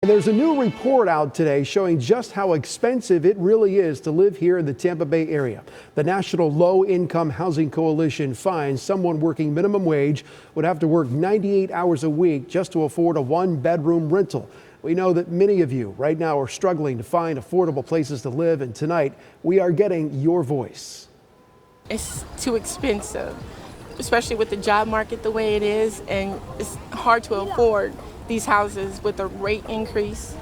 There's a new report out today showing just how expensive it really is to live here in the Tampa Bay area. The National Low Income Housing Coalition finds someone working minimum wage would have to work 98 hours a week just to afford a one-bedroom rental. We know that many of you right now are struggling to find affordable places to live, and tonight we are getting your voice. It's too expensive, especially with the job market the way it is, and it's hard to afford these houses with a rate increase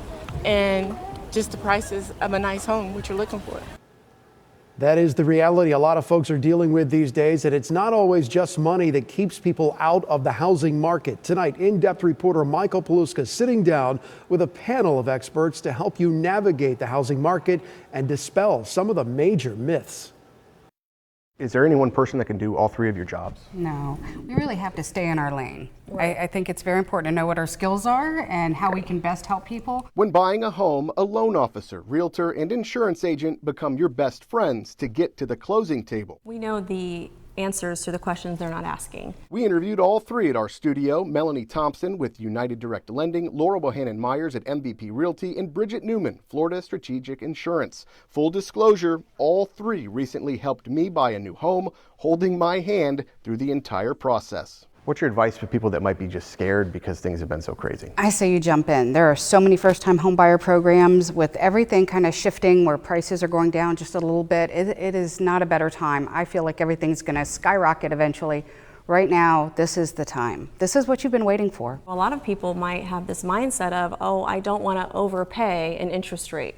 and just the prices of a nice home, which you're looking for. That is the reality a lot of folks are dealing with these days, and it's not always just money that keeps people out of the housing market. Tonight, in-depth reporter Michael Paluska sitting down with a panel of experts to help you navigate the housing market and dispel some of the major myths. Is there any one person that can do all three of your jobs? No, we really have to stay in our lane. I think it's very important to know what our skills are and how we can best help people. When buying a home, a loan officer, realtor, and insurance agent become your best friends to get to the closing table. We know the answers to the questions they're not asking. We interviewed all three at our studio: Melanie Thompson with United Direct Lending, Laura Bohannon-Myers at MVP Realty, and Bridget Newman, Florida Strategic Insurance. Full disclosure, all three recently helped me buy a new home, holding my hand through the entire process. What's your advice for people that might be just scared because things have been so crazy? I say you jump in. There are so many first-time home buyer programs with everything kind of shifting where prices are going down just a little bit. It is not a better time. I feel like everything's going to skyrocket eventually. Right now, this is the time. This is what you've been waiting for. A lot of people might have this mindset of, oh, I don't want to overpay an interest rate.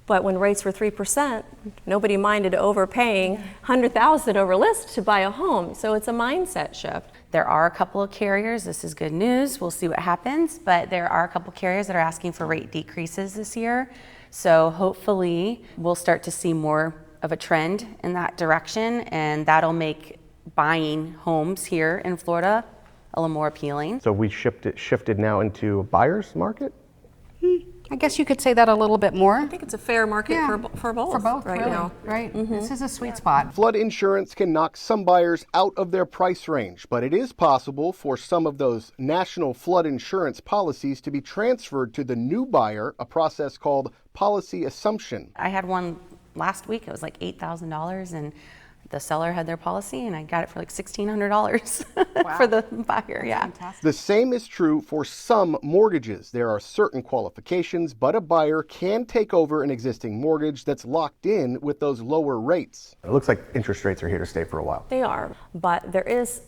But when rates were 3%, nobody minded overpaying $100,000 over list to buy a home. So it's a mindset shift. There are a couple of carriers, this is good news, we'll see what happens, but there are a couple of carriers that are asking for rate decreases this year. So hopefully we'll start to see more of a trend in that direction, and that'll make buying homes here in Florida a little more appealing. So we shifted now into a buyer's market? I guess you could say that a little bit more. I think it's a fair market for both right really. now. Right. This is a sweet spot. Flood insurance can knock some buyers out of their price range, but it is possible for some of those national flood insurance policies to be transferred to the new buyer, a process called policy assumption. I had one last week, it was like $8,000, and the seller had their policy and I got it for like $1,600 for the buyer. Yeah. Fantastic. The same is true for some mortgages. There are certain qualifications, but a buyer can take over an existing mortgage that's locked in with those lower rates. It looks like interest rates are here to stay for a while. They are, but there is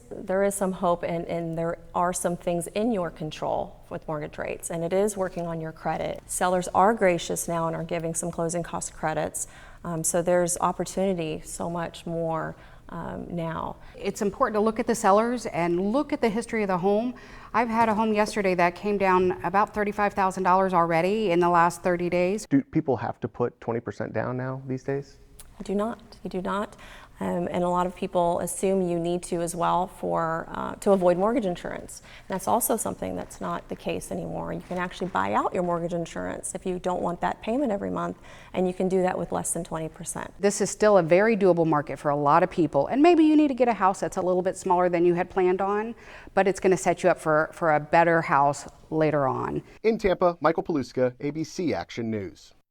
some hope, and there are some things in your control with mortgage rates, and it is working on your credit. Sellers are gracious now and are giving some closing cost credits. So there's opportunity so much more now. It's important to look at the sellers and look at the history of the home. I've had a home yesterday that came down about $35,000 already in the last 30 days. Do people have to put 20% down now these days? You do not. You do not. And a lot of people assume you need to as well to avoid mortgage insurance. And that's also something that's not the case anymore. You can actually buy out your mortgage insurance if you don't want that payment every month, and you can do that with less than 20%. This is still a very doable market for a lot of people, and maybe you need to get a house that's a little bit smaller than you had planned on, but it's going to set you up for a better house later on. In Tampa, Michael Paluska, ABC Action News.